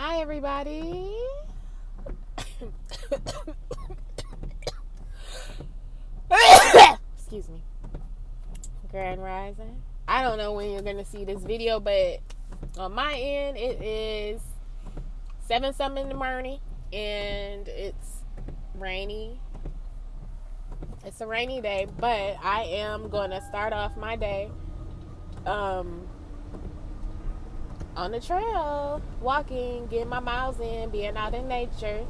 Hi, everybody. Excuse me. Grand Rising. I don't know when you're going to see this video, but on my end, it is 7-something in the morning, and it's rainy. It's a rainy day, but I am going to start off my day on the trail, walking, getting my miles in, being out in nature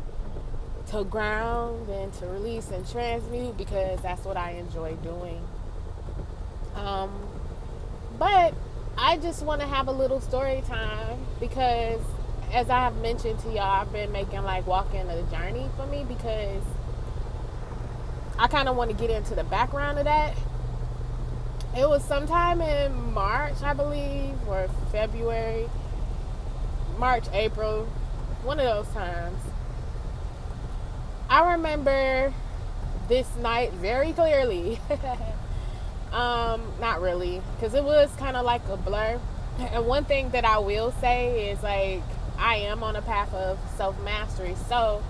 to ground and to release and transmute, because that's what I enjoy doing. But I just want to have a little story time, because as I have mentioned to y'all, I've been making like walking a journey for me, because I kind of want to get into the background of that. It was sometime in March, I believe, or February, March, April, one of those times. I remember this night very clearly. Not really, because it was kind of like a blur. And one thing that I will say is, like, I am on a path of self-mastery. So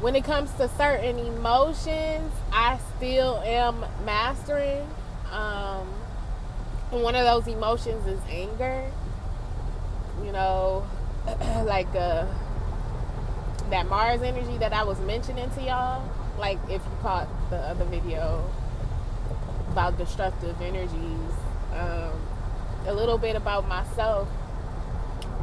when it comes to certain emotions, I still am mastering. And one of those emotions is anger. You know, like that Mars energy that I was mentioning to y'all. Like, if you caught the other video about destructive energies, a little bit about myself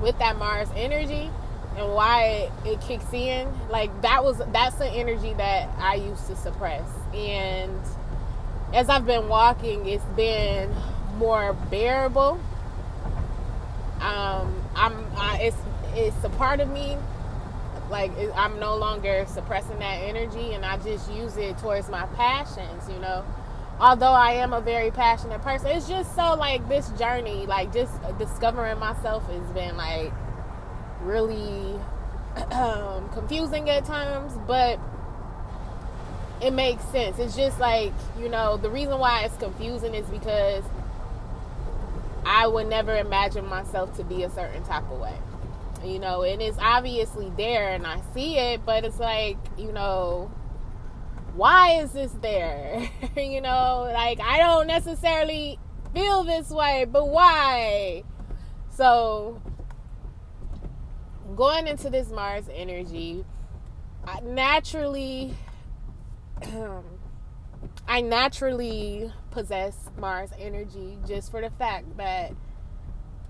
with that Mars energy and why it kicks in. Like, that's the energy that I used to suppress. And as I've been walking, it's been more bearable. It's a part of me. Like, I'm no longer suppressing that energy, and I just use it towards my passions, you know. Although I am a very passionate person, it's just so, like, this journey, like, just discovering myself has been, like, really confusing at times, but it makes sense. It's just like, you know, the reason why it's confusing is because I would never imagine myself to be a certain type of way, you know, and it's obviously there and I see it, but it's like, you know, why is this there? You know, like, I don't necessarily feel this way, but why? So going into this Mars energy, I naturally possess Mars energy, just for the fact that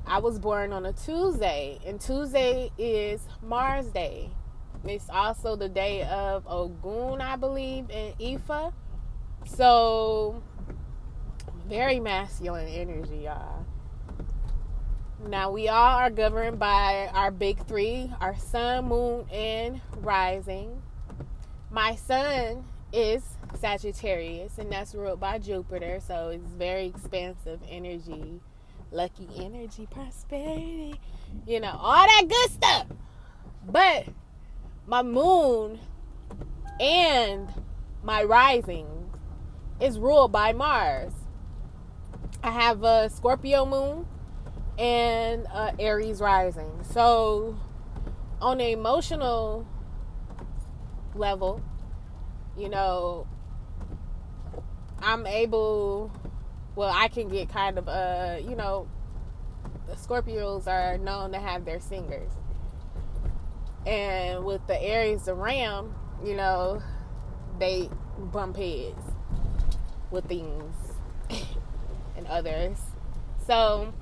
I was born on a Tuesday, and Tuesday is Mars Day. It's also the day of Ogun, I believe, in Ifa. So, very masculine energy, y'all. Now, we all are governed by our big three, our sun, moon, and rising. My sun is Sagittarius, and that's ruled by Jupiter, so it's very expansive energy, lucky energy, prosperity, you know, all that good stuff. But my moon and my rising is ruled by Mars. I have a Scorpio moon and Aries rising. So on an emotional level, you know, I can get kind of, you know, the Scorpios are known to have their singers. And with the Aries, the Ram, you know, they bump heads with things and others. So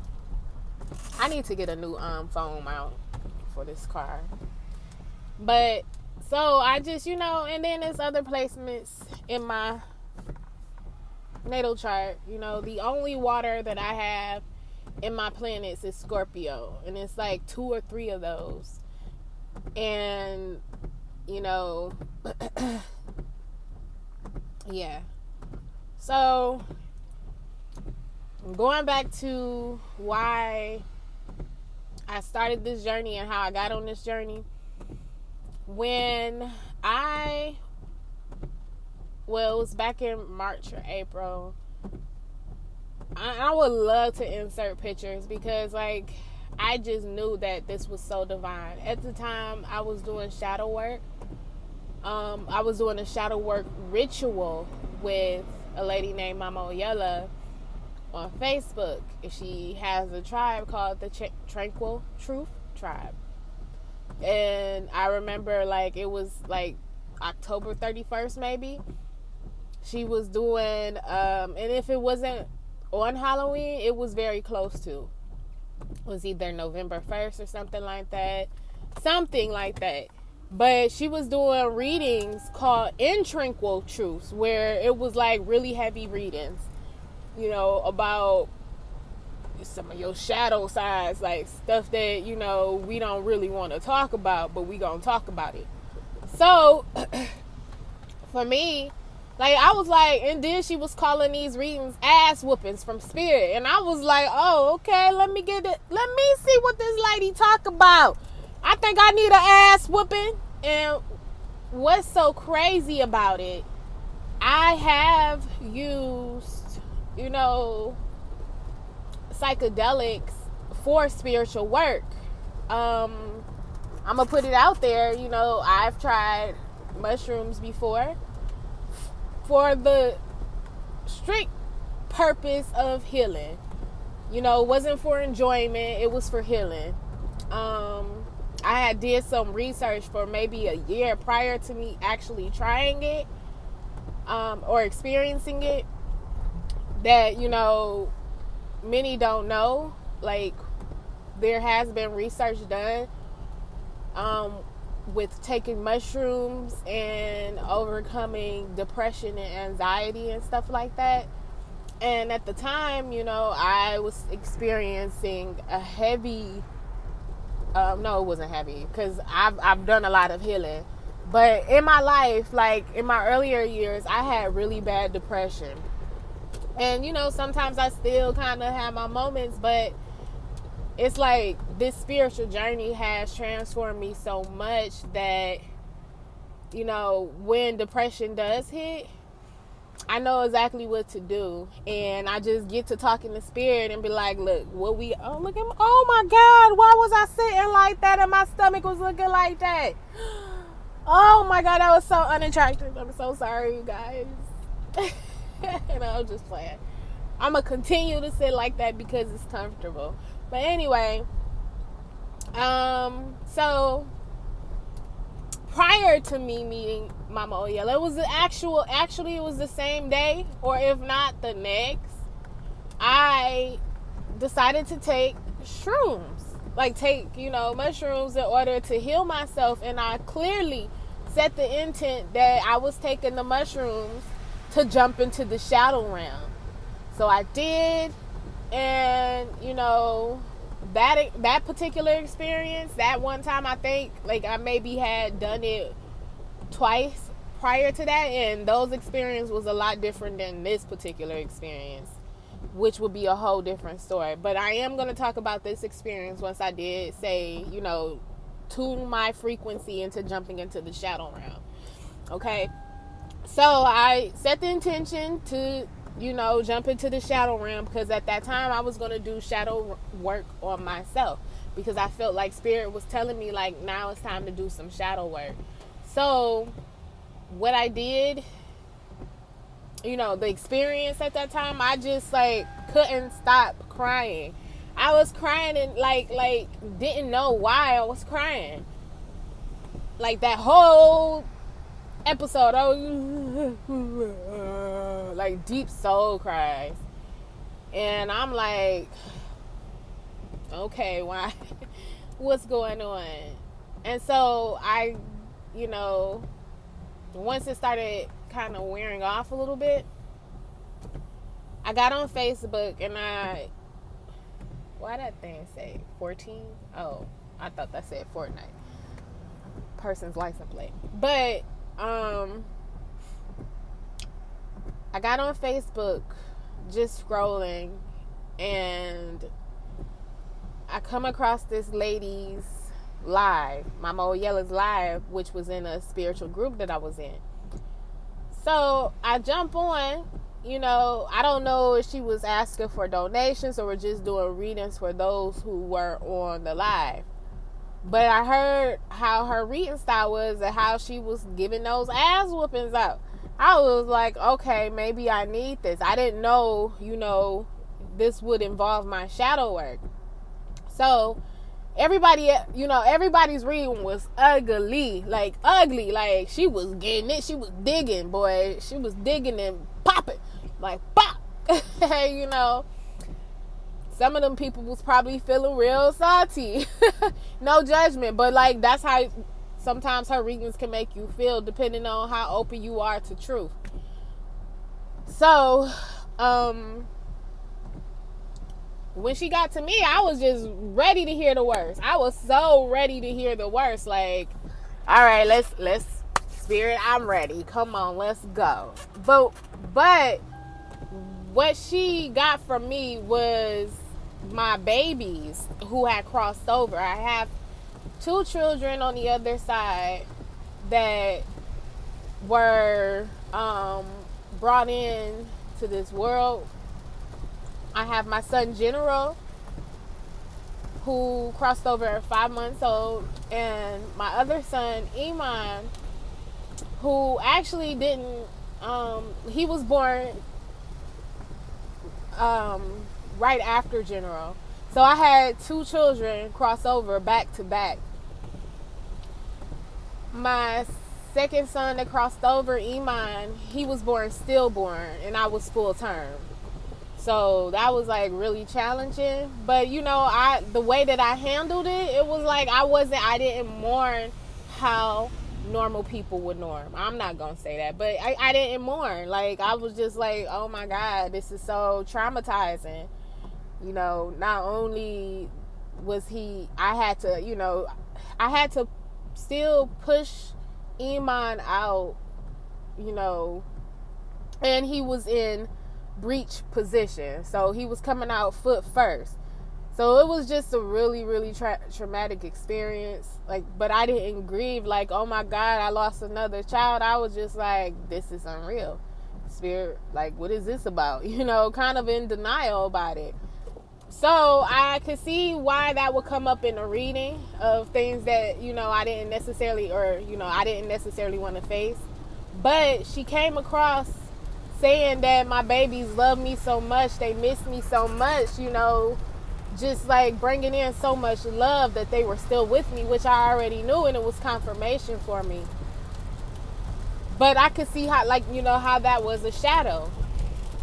I need to get a new phone mount for this car. But so I just, you know, and then there's other placements in my natal chart. You know, the only water that I have in my planets is Scorpio, and it's like 2 or 3 of those. And, you know, yeah. So going back to why I started this journey and how I got on this journey. When it was back in March or April. I would love to insert pictures, because, like, I just knew that this was so divine. At the time, I was doing shadow work. I was doing a shadow work ritual with a lady named Mama Oyella on Facebook. She has a tribe called the Tranquil Truth Tribe. And I remember, like, it was like October 31st, maybe. She was doing, and if it wasn't on Halloween, it was very close to. It was either November 1st or something like that. Something like that. But she was doing readings called In Tranquil Truths, where it was like really heavy readings, you know, about some of your shadow sides, like stuff that, you know, we don't really want to talk about, but we gonna talk about it. So for me, like, I was like, and then she was calling these readings ass whoopings from spirit. And I was like, oh, okay, let me see what this lady talk about. I think I need an ass whooping. And what's so crazy about it, I have used, you know, psychedelics for spiritual work. I'm gonna put it out there, you know, I've tried mushrooms before for the strict purpose of healing. You know, it wasn't for enjoyment, it was for healing. I had did some research for maybe a year prior to me actually trying it, or experiencing it, that, you know, many don't know. Like, there has been research done with taking mushrooms and overcoming depression and anxiety and stuff like that. And at the time, you know, I was experiencing a heavy, no, it wasn't heavy, because I've done a lot of healing. But in my life, like in my earlier years, I had really bad depression. And, you know, sometimes I still kind of have my moments, but it's like this spiritual journey has transformed me so much that, you know, when depression does hit, I know exactly what to do. And I just get to talk in the spirit and be like, look, look at, oh my God, why was I sitting like that and my stomach was looking like that? Oh my God, that was so unattractive. I'm so sorry, you guys. And I was just playing. I'm going to continue to sit like that because it's comfortable. But anyway, so prior to me meeting Mama Oyella, it was actually it was the same day, or if not the next, I decided to take shrooms, like take, you know, mushrooms in order to heal myself. And I clearly set the intent that I was taking the mushrooms to jump into the shadow realm. So I did. And, you know, that particular experience, that one time, I think, like, I maybe had done it twice prior to that, and those experiences was a lot different than this particular experience, which would be a whole different story. But I am going to talk about this experience once I did say, you know, tune my frequency into jumping into the shadow realm. Okay? So I set the intention to, you know, jump into the shadow realm, because at that time I was going to do shadow work on myself, because I felt like spirit was telling me, like, now it's time to do some shadow work. So what I did, you know, the experience at that time, I just, like, couldn't stop crying. I was crying and like didn't know why I was crying. Like, that whole episode, I was like deep soul cries. And I'm like, okay, why? What's going on? And so I, you know, once it started kind of wearing off a little bit, I got on Facebook and why that thing say 14? Oh, I thought that said Fortnite. Person's license plate. But I got on Facebook just scrolling, and I come across this lady's live, Mama Oyella's live, which was in a spiritual group that I was in. So I jump on, I don't know if she was asking for donations or just doing readings for those who were on the live. But I heard how her reading style was and how she was giving those ass whoopings out. I was like, okay, maybe I need this. I didn't know, this would involve my shadow work. So everybody's reading was ugly. Like ugly. Like she was getting it. She was digging, boy. She was digging and popping. Like pop. Some of them people was probably feeling real salty. No judgment. But like that's how sometimes her readings can make you feel, depending on how open you are to truth. So, when she got to me, I was just ready to hear the worst. I was so ready to hear the worst. Like, all right, let's Spirit, I'm ready. Come on, let's go. But what she got from me was my babies who had crossed over. I have 2 children on the other side that were brought in to this world. I have my son General, who crossed over at 5 months old, and my other son Iman, who actually didn't he was born right after General. So I had 2 children cross over back to back. My second son that crossed over, Iman, he was born stillborn, and I was full term. So that was like really challenging. But the way that I handled it, it was like I didn't mourn how normal people would mourn. I'm not gonna say that, but I didn't mourn. Like I was just like, oh my God, this is so traumatizing. Not only was I had to still push Iman out, and he was in breech position. So he was coming out foot first. So it was just a really, really traumatic experience. But I didn't grieve like, oh my God, I lost another child. I was just like, this is unreal. Spirit, like, what is this about? Kind of in denial about it. So I could see why that would come up in a reading of things that, I didn't necessarily want to face. But she came across saying that my babies love me so much, they miss me so much, just like bringing in so much love that they were still with me, which I already knew, and it was confirmation for me. But I could see how that was a shadow.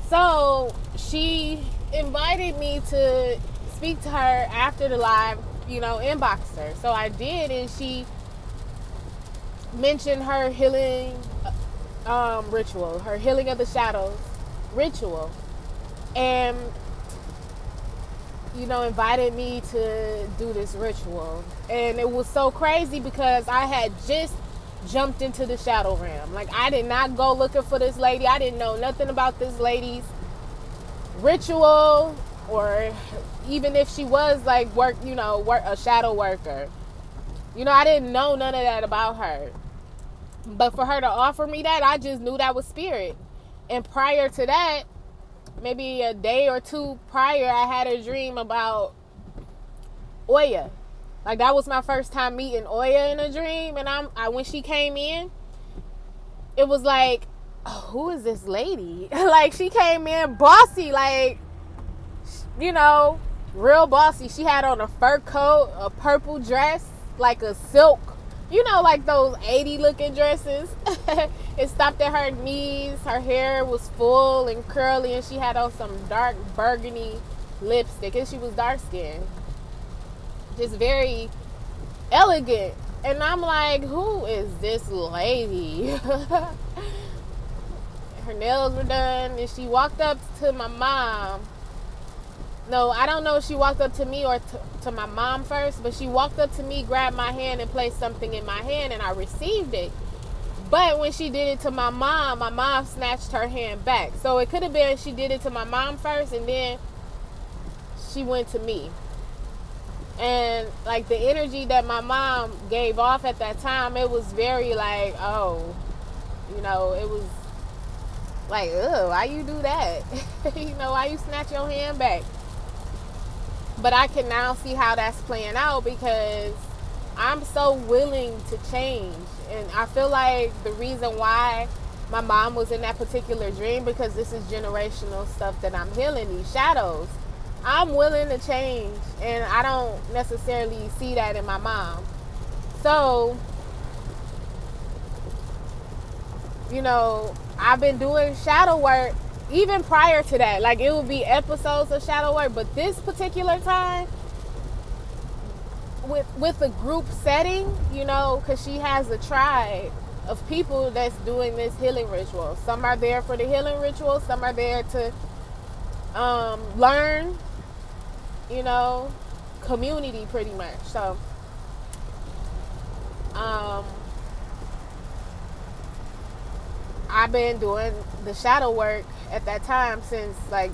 So she invited me to speak to her after the live, inboxed her. So I did, and she mentioned her healing ritual, her healing of the shadows ritual, and invited me to do this ritual. And it was so crazy because I had just jumped into the shadow realm. Like I did not go looking for this lady. I didn't know nothing about this lady's ritual, or even if she was like a shadow worker. I didn't know none of that about her. But for her to offer me that, I just knew that was spirit. And prior to that, maybe a day or 2 prior, I had a dream about Oya. Like that was my first time meeting Oya in a dream. And when she came in, it was like, oh, who is this lady? Like she came in bossy, like, real bossy. She had on a fur coat, a purple dress, like a silk, like those 80 looking dresses. It stopped at her knees. Her hair was full and curly, and she had on some dark burgundy lipstick, and she was dark skinned, just very elegant. And I'm like, who is this lady? Her nails were done, and she walked up to my mom. No, I don't know if she walked up to me or to my mom first, but she walked up to me, grabbed my hand, and placed something in my hand, and I received it. But when she did it to my mom snatched her hand back. So it could have been she did it to my mom first, and then she went to me. And like the energy that my mom gave off at that time, it was very like, oh, it was Like, why you do that? Why you snatch your hand back? But I can now see how that's playing out because I'm so willing to change. And I feel like the reason why my mom was in that particular dream, because this is generational stuff that I'm healing, these shadows. I'm willing to change, and I don't necessarily see that in my mom. So, I've been doing shadow work even prior to that. Like, it would be episodes of shadow work, but this particular time, with a group setting, because she has a tribe of people that's doing this healing ritual. Some are there for the healing ritual, some are there to learn, community pretty much. So I've been doing the shadow work at that time since like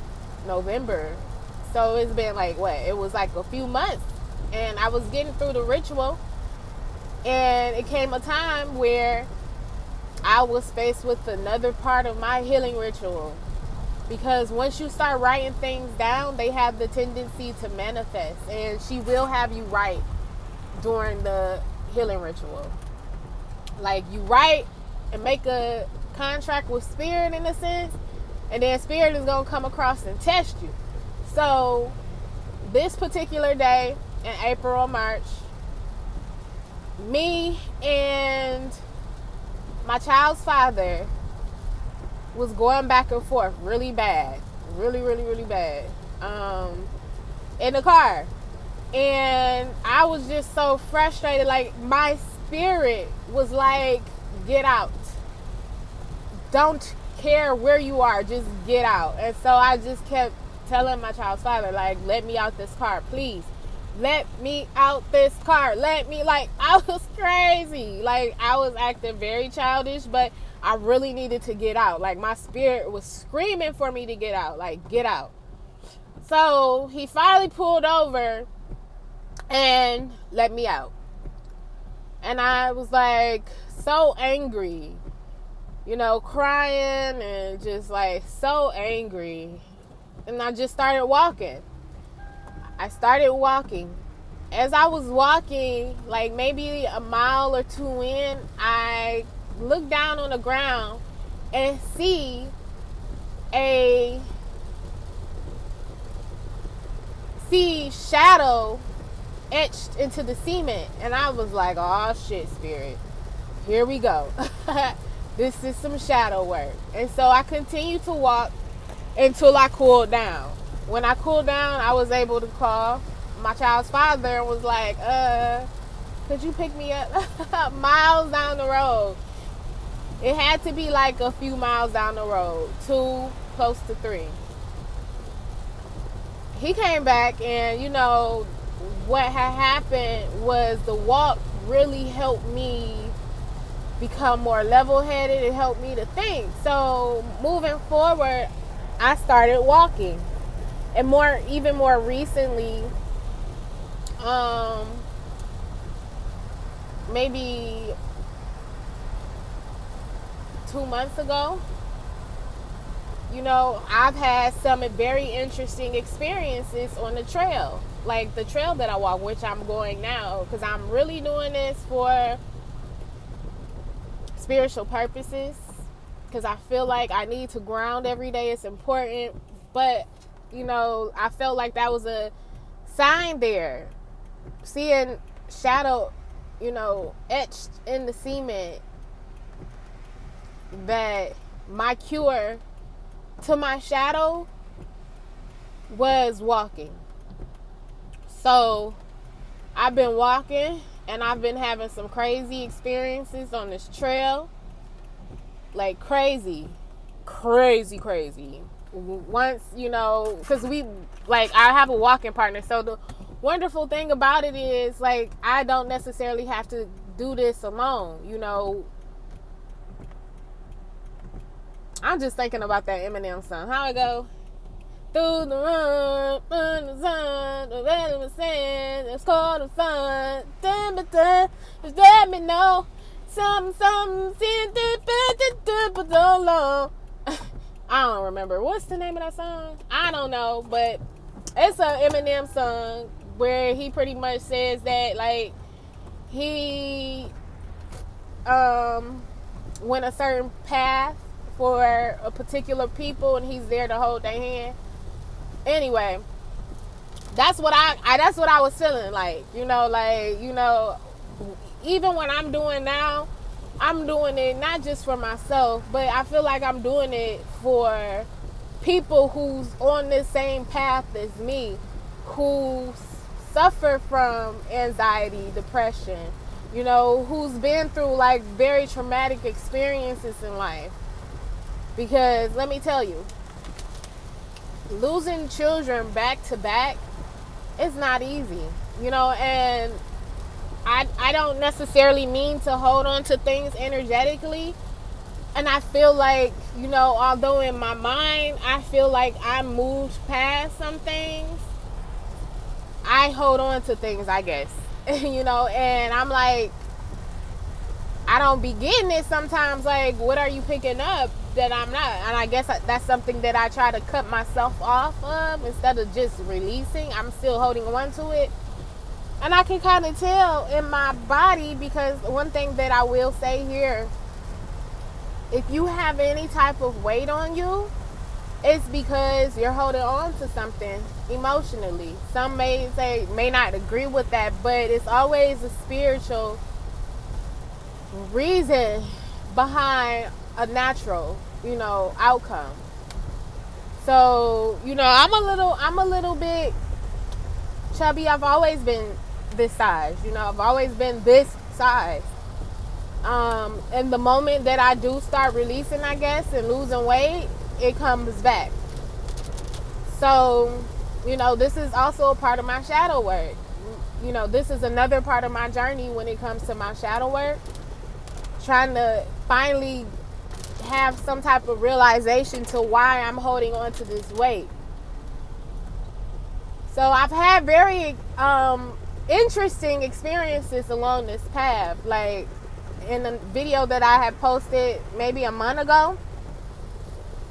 November. So it's been like it was like a few months, and I was getting through the ritual, and it came a time where I was faced with another part of my healing ritual. Because once you start writing things down, they have the tendency to manifest. And she will have you write during the healing ritual. Like, you write and make a contract with spirit in a sense, and then spirit is going to come across and test you. So this particular day in April or March, me and my child's father was going back and forth really bad, really, really, really bad, in the car. And I was just so frustrated. Like, my spirit was like, get out. Don't care where you are, just get out. And so I just kept telling my child's father, like, let me out this car, please. Let me out this car. I was crazy. Like, I was acting very childish, but I really needed to get out. Like, my spirit was screaming for me to get out. Like, get out. So he finally pulled over and let me out. And I was like so angry, crying and just like so angry. And I just started walking. As I was walking, like maybe a mile or two in, I look down on the ground and see shadow etched into the cement. And I was like, oh shit, spirit, here we go. This is some shadow work. And so I continued to walk until I cooled down. When I cooled down, I was able to call my child's father and was like, could you pick me up? Miles down the road. It had to be like a few miles down the road, 2, close to 3. He came back, and what had happened was the walk really helped me become more level-headed. It helped me to think. So moving forward, I started walking. And even more recently, maybe 2 months ago, I've had some very interesting experiences on the trail. Like the trail that I walk, which I'm going now, because I'm really doing this for spiritual purposes, because I feel like I need to ground every day. It's important. But I felt like that was a sign there, seeing shadow etched in the cement, that my cure to my shadow was walking. So I've been walking, and I've been having some crazy experiences on this trail. Like crazy. Once, because I have a walking partner. So the wonderful thing about it is, like, I don't necessarily have to do this alone. I'm just thinking about that Eminem song. How it go? Through the run, the sun, the weather was saying, it's called the fun. Just let me know. Something, but so long. I don't remember. What's the name of that song? I don't know, but it's an Eminem song where he pretty much says that, like, he went a certain path for a particular people, and he's there to hold their hand. Anyway, that's what I was feeling like, even when I'm doing now, I'm doing it not just for myself, but I feel like I'm doing it for people who's on the same path as me, who suffer from anxiety, depression, who's been through like very traumatic experiences in life. Because let me tell you, losing children back to back is not easy, and I don't necessarily mean to hold on to things energetically. And I feel like, although in my mind, I feel like I moved past some things, I hold on to things, I guess, and I'm like, I don't be getting it sometimes. Like, what are you picking up that I'm not? And I guess that's something that I try to cut myself off of instead of just releasing. I'm still holding on to it. And I can kind of tell in my body, because one thing that I will say here, if you have any type of weight on you, it's because you're holding on to something emotionally. Some may not agree with that, but it's always a spiritual reason behind a natural, outcome. So, I'm a little bit chubby. I've always been this size, I've always been this size. And the moment that I do start releasing, I guess, and losing weight, it comes back. So, this is also a part of my shadow work. This is another part of my journey when it comes to my shadow work. Trying to finally have some type of realization to why I'm holding on to this weight. So I've had very interesting experiences along this path. Like, in the video that I had posted maybe a month ago,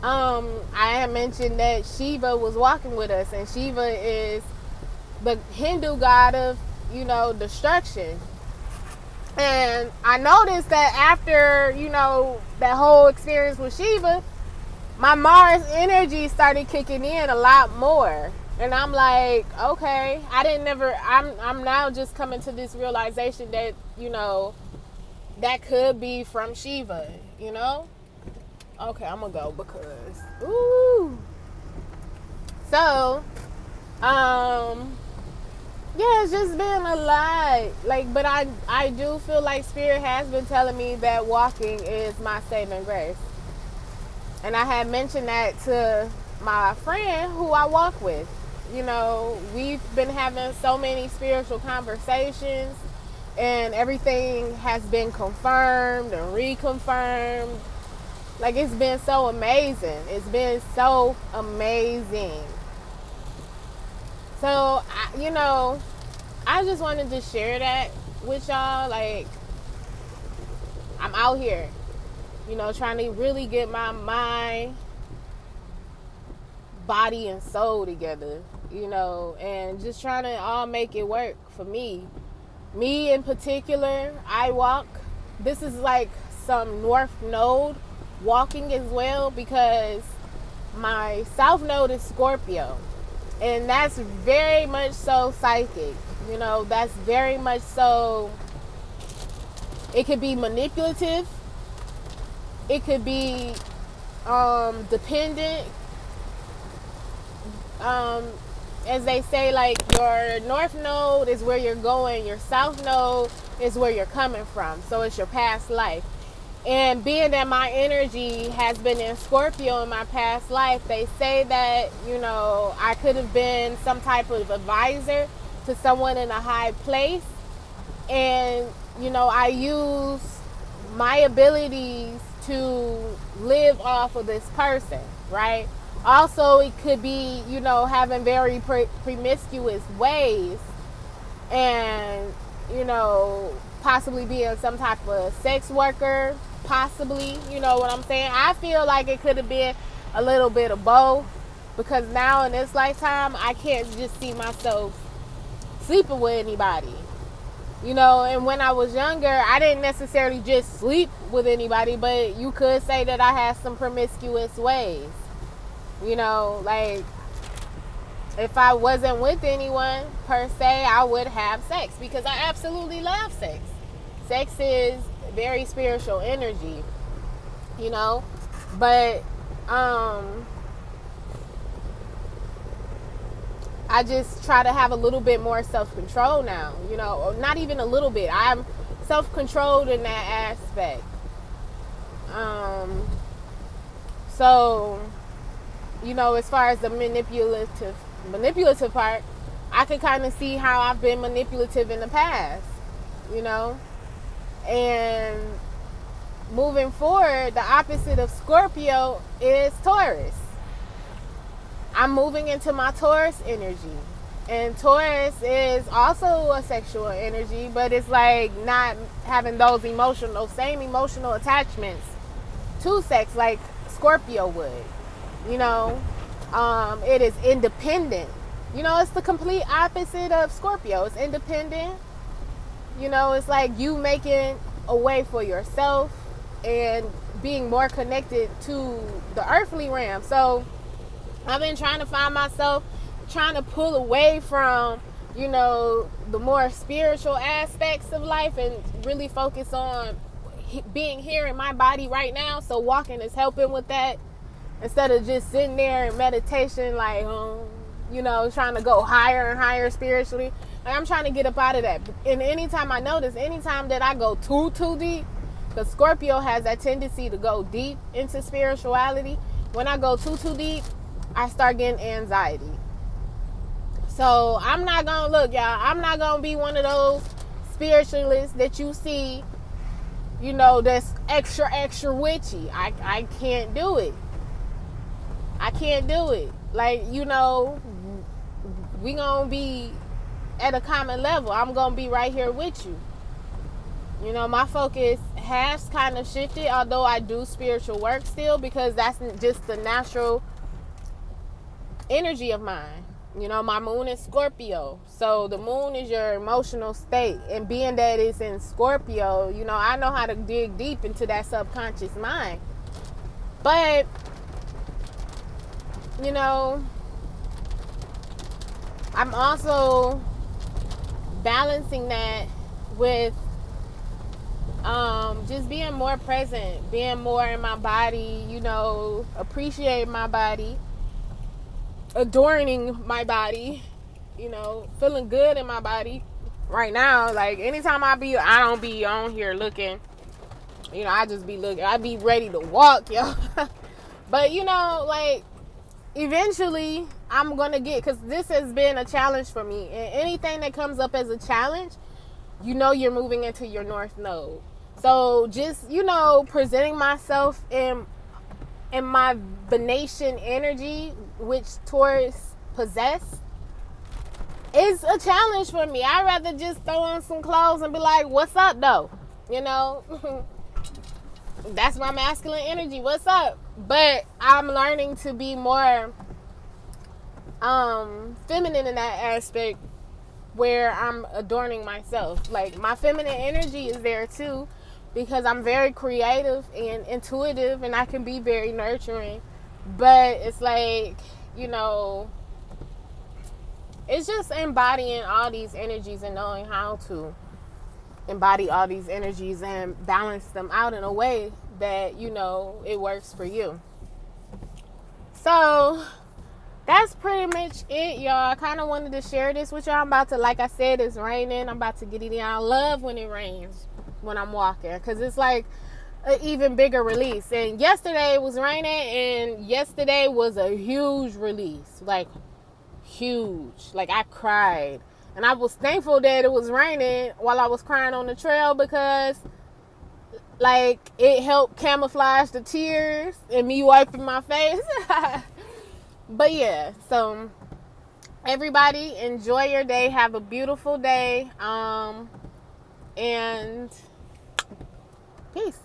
I had mentioned that Shiva was walking with us, and Shiva is the Hindu god of, destruction. And I noticed that after, that whole experience with Shiva, my Mars energy started kicking in a lot more. And I'm like, okay, I'm now just coming to this realization that, that could be from Shiva, Okay, I'm gonna go because, So, yeah, it's just been a lot. Like, but I do feel like Spirit has been telling me that walking is my saving grace. And I had mentioned that to my friend who I walk with. We've been having so many spiritual conversations, and everything has been confirmed and reconfirmed. Like, it's been so amazing. It's been so amazing. So, I just wanted to share that with y'all. Like, I'm out here, trying to really get my mind, body, and soul together, and just trying to all make it work for me. Me in particular, I walk. This is like some North Node walking as well, because my South Node is Scorpio. And that's very much so psychic. That's very much so. It could be manipulative. It could be dependent. As they say, like, your North Node is where you're going. Your South Node is where you're coming from. So it's your past life. And being that my energy has been in Scorpio in my past life, they say that, I could have been some type of advisor to someone in a high place. And, I use my abilities to live off of this person, right? Also, it could be, having very promiscuous ways, and, possibly being some type of sex worker. Possibly, what I'm saying? I feel like it could have been a little bit of both, because now in this lifetime, I can't just see myself sleeping with anybody. And when I was younger, I didn't necessarily just sleep with anybody, but you could say that I had some promiscuous ways. Like, if I wasn't with anyone per se, I would have sex, because I absolutely love sex. Sex is very spiritual energy, but I just try to have a little bit more self-control now, not even a little bit. I'm self-controlled in that aspect. So, as far as the manipulative part, I could kind of see how I've been manipulative in the past, and moving forward, the opposite of Scorpio is Taurus. I'm moving into my Taurus energy. And Taurus is also a sexual energy, but it's like not having those same emotional attachments to sex like Scorpio would. It is independent. It's the complete opposite of Scorpio. It's independent. It's like you making a way for yourself and being more connected to the earthly realm. So I've been trying to find myself trying to pull away from, the more spiritual aspects of life and really focus on being here in my body right now. So walking is helping with that, instead of just sitting there in meditation, like, trying to go higher and higher spiritually. Like, I'm trying to get up out of that. And anytime that I go too deep, because Scorpio has that tendency to go deep into spirituality. When I go too deep, I start getting anxiety. So I'm not gonna look, y'all. I'm not gonna be one of those spiritualists that you see, that's extra witchy. I can't do it. I can't do it. Like, we gonna be at a common level. I'm gonna be right here with you. My focus has kind of shifted, although I do spiritual work still, because that's just the natural energy of mine. My moon is Scorpio. So the moon is your emotional state. And being that it's in Scorpio, I know how to dig deep into that subconscious mind. But, I'm also balancing that with just being more present, being more in my body, appreciating my body, adorning my body, feeling good in my body right now. Like, anytime I don't be on here looking, I just be looking. I be ready to walk, yo. But, like, eventually I'm going to get, because this has been a challenge for me. And anything that comes up as a challenge, you're moving into your North Node. So just, presenting myself in my Venetian energy, which Taurus possess, is a challenge for me. I'd rather just throw on some clothes and be like, what's up, though? That's my masculine energy. What's up? But I'm learning to be more feminine in that aspect, where I'm adorning myself. Like, my feminine energy is there too, because I'm very creative and intuitive, and I can be very nurturing. But it's like, it's just embodying all these energies and knowing how to embody all these energies and balance them out in a way that, it works for you. So that's pretty much it, y'all. I kind of wanted to share this with y'all. I'm about to, like I said, it's raining. I'm about to get it in. I love when it rains when I'm walking, because it's like an even bigger release. And yesterday it was raining, and yesterday was a huge release. Like, huge. Like, I cried. And I was thankful that it was raining while I was crying on the trail, because, like, it helped camouflage the tears and me wiping my face. But yeah, so everybody enjoy your day. Have a beautiful day. And peace.